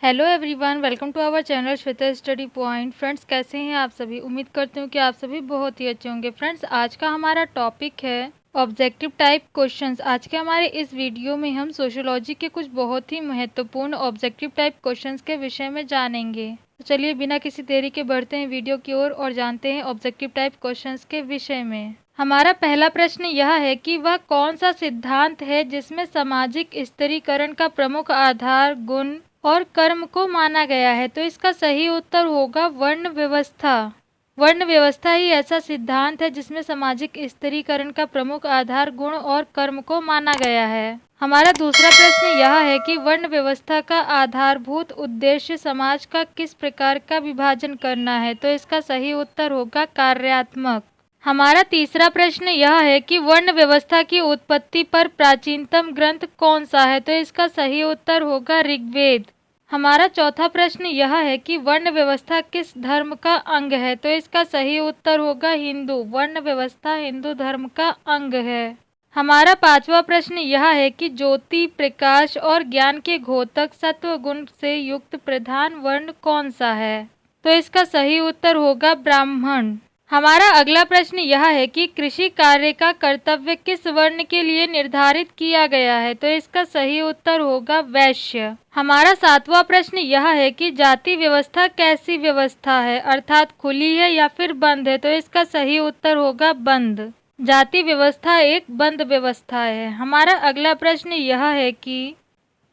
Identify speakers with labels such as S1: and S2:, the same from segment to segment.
S1: Hello everyone, welcome to our channel Shweta Study Point. Friends, कैसे हैं आप सभी? उम्मीद करती हूँ कि आप सभी बहुत ही अच्छे होंगे। फ्रेंड्स, आज का हमारा टॉपिक है ऑब्जेक्टिव टाइप क्वेश्चंस। आज के हमारे इस वीडियो में हम सोशियोलॉजी के कुछ बहुत ही महत्वपूर्ण ऑब्जेक्टिव टाइप क्वेश्चंस के विषय में जानेंगे। तो चलिए बिना किसी देरी के बढ़ते हैं वीडियो की ओर और जानते हैं ऑब्जेक्टिव टाइप क्वेश्चंस के विषय में। हमारा पहला प्रश्न यह है कि वह कौन सा सिद्धांत है जिसमें सामाजिक स्थिरीकरण का प्रमुख आधार गुण और कर्म को माना गया है? तो इसका सही उत्तर होगा वर्ण व्यवस्था। वर्ण व्यवस्था ही ऐसा सिद्धांत है जिसमें सामाजिक स्थिरीकरण का प्रमुख आधार गुण और कर्म को माना गया है। हमारा दूसरा प्रश्न यह है कि वर्ण व्यवस्था का आधारभूत उद्देश्य समाज का किस प्रकार का विभाजन करना है? तो इसका सही उत्तर होगा कार्यात्मक। हमारा तीसरा प्रश्न यह है कि वर्ण व्यवस्था की उत्पत्ति पर प्राचीनतम ग्रंथ कौन सा है? तो इसका सही उत्तर होगा ऋग्वेद। हमारा चौथा प्रश्न यह है कि वर्ण व्यवस्था किस धर्म का अंग है? तो इसका सही उत्तर होगा हिंदू। वर्ण व्यवस्था हिंदू धर्म का अंग है। हमारा पांचवा प्रश्न यह है कि ज्योति, प्रकाश और ज्ञान के घोतक सत्व गुण से युक्त प्रधान वर्ण कौन सा है? तो इसका सही उत्तर होगा ब्राह्मण। हमारा अगला प्रश्न यह है कि कृषि कार्य का कर्तव्य किस वर्ण के लिए निर्धारित किया गया है? तो इसका सही उत्तर होगा वैश्य। हमारा सातवां प्रश्न यह है कि जाति व्यवस्था कैसी व्यवस्था है, अर्थात खुली है या फिर बंद है? तो इसका सही उत्तर होगा बंद। जाति व्यवस्था एक बंद व्यवस्था है। हमारा अगला प्रश्न यह है कि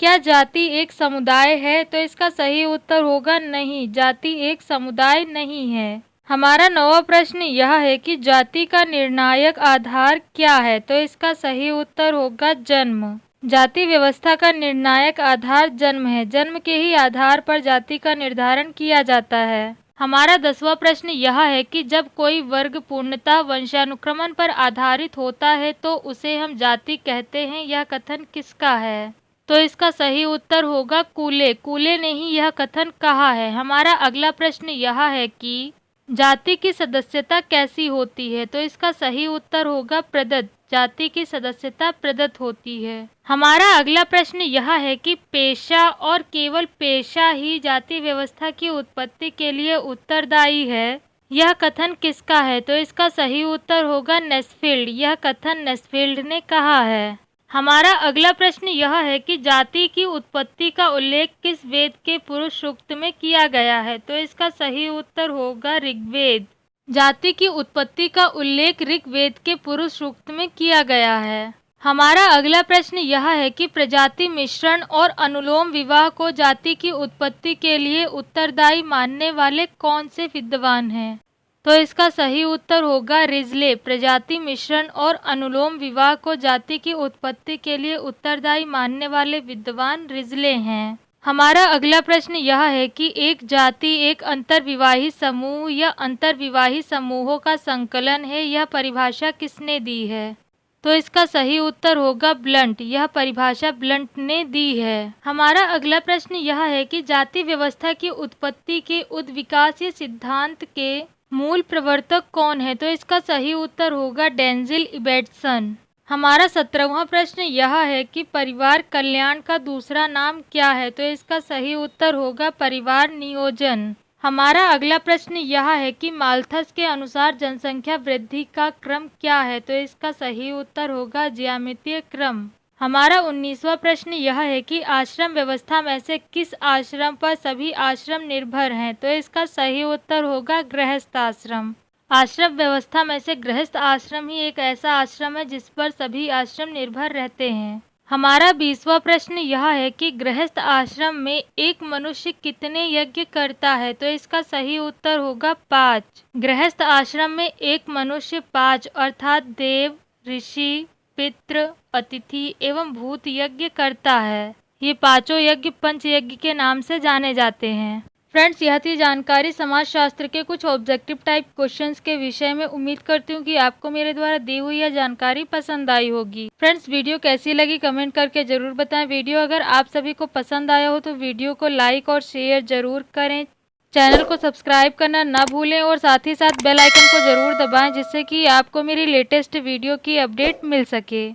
S1: क्या जाति एक समुदाय है? तो इसका सही उत्तर होगा नहीं, जाति एक समुदाय नहीं है। हमारा नौवां प्रश्न यह है कि जाति का निर्णायक आधार क्या है? तो इसका सही उत्तर होगा जन्म। जाति व्यवस्था का निर्णायक आधार जन्म है। जन्म के ही आधार पर जाति का निर्धारण किया जाता है। हमारा 10वां प्रश्न यह है कि जब कोई वर्ग पूर्णतः वंशानुक्रमण पर आधारित होता है तो उसे हम जाति कहते हैं। यह कथन किसका है? तो इसका सही उत्तर होगा कूले। कूले ने ही यह कथन कहा है। हमारा अगला प्रश्न यह है कि जाति की सदस्यता कैसी होती है? तो इसका सही उत्तर होगा प्रदत्त। जाति की सदस्यता प्रदत्त होती है। हमारा अगला प्रश्न यह है कि पेशा और केवल पेशा ही जाति व्यवस्था की उत्पत्ति के लिए उत्तरदायी है। यह कथन किसका है? तो इसका सही उत्तर होगा नेस्फील्ड। यह कथन नेस्फील्ड ने कहा है। हमारा अगला प्रश्न यह है कि जाति की उत्पत्ति का उल्लेख किस वेद के पुरुष सूक्त में किया गया है? तो इसका सही उत्तर होगा ऋग्वेद। जाति की उत्पत्ति का उल्लेख ऋग्वेद के पुरुष सूक्त में किया गया है। हमारा अगला प्रश्न यह है कि प्रजाति मिश्रण और अनुलोम विवाह को जाति की उत्पत्ति के लिए उत्तरदायी मानने वाले कौन से विद्वान हैं? तो इसका सही उत्तर होगा रिजले। प्रजाति मिश्रण और अनुलोम विवाह को जाति की उत्पत्ति के लिए उत्तरदायी मानने वाले विद्वान रिजले हैं। हमारा अगला प्रश्न यह है कि एक जाति एक अंतर्विवाही समूह या अंतर्विवाही समूहों का संकलन है। यह परिभाषा किसने दी है? तो इसका सही उत्तर होगा ब्लंट। यह परिभाषा ब्लंट ने दी है। हमारा अगला प्रश्न यह है कि जाति व्यवस्था की उत्पत्ति के उद्विकासीय सिद्धांत के मूल प्रवर्तक कौन है? तो इसका सही उत्तर होगा डेंजिल इबेटसन। हमारा 17वां प्रश्न यह है कि परिवार कल्याण का दूसरा नाम क्या है? तो इसका सही उत्तर होगा परिवार नियोजन। हमारा अगला प्रश्न यह है कि माल्थस के अनुसार जनसंख्या वृद्धि का क्रम क्या है? तो इसका सही उत्तर होगा ज्यामितीय क्रम। हमारा 19वां प्रश्न यह है कि आश्रम व्यवस्था में से किस आश्रम पर सभी आश्रम निर्भर हैं? तो इसका सही उत्तर होगा गृहस्थ आश्रम। आश्रम व्यवस्था में से गृहस्थ आश्रम ही एक ऐसा आश्रम है जिस पर सभी आश्रम निर्भर रहते हैं। हमारा 20वां प्रश्न यह है कि गृहस्थ आश्रम में एक मनुष्य कितने यज्ञ करता है? तो इसका सही उत्तर होगा 5। गृहस्थ आश्रम में एक मनुष्य 5 अर्थात देव, ऋषि, पितृ, अतिथि एवं भूत यज्ञ करता है। ये पांचों यज्ञ पंच यज्ञ के नाम से जाने जाते हैं। फ्रेंड्स, यह थी जानकारी समाजशास्त्र के कुछ ऑब्जेक्टिव टाइप क्वेश्चंस के विषय में। उम्मीद करती हूँ कि आपको मेरे द्वारा दी हुई यह जानकारी पसंद आई होगी। फ्रेंड्स, वीडियो कैसी लगी कमेंट करके जरूर बताएं। वीडियो अगर आप सभी को पसंद आया हो तो वीडियो को लाइक और शेयर जरूर करें। चैनल को सब्सक्राइब करना ना भूलें और साथ ही साथ बेल आइकन को जरूर दबाएं जिससे कि आपको मेरी लेटेस्ट वीडियो की अपडेट मिल सके।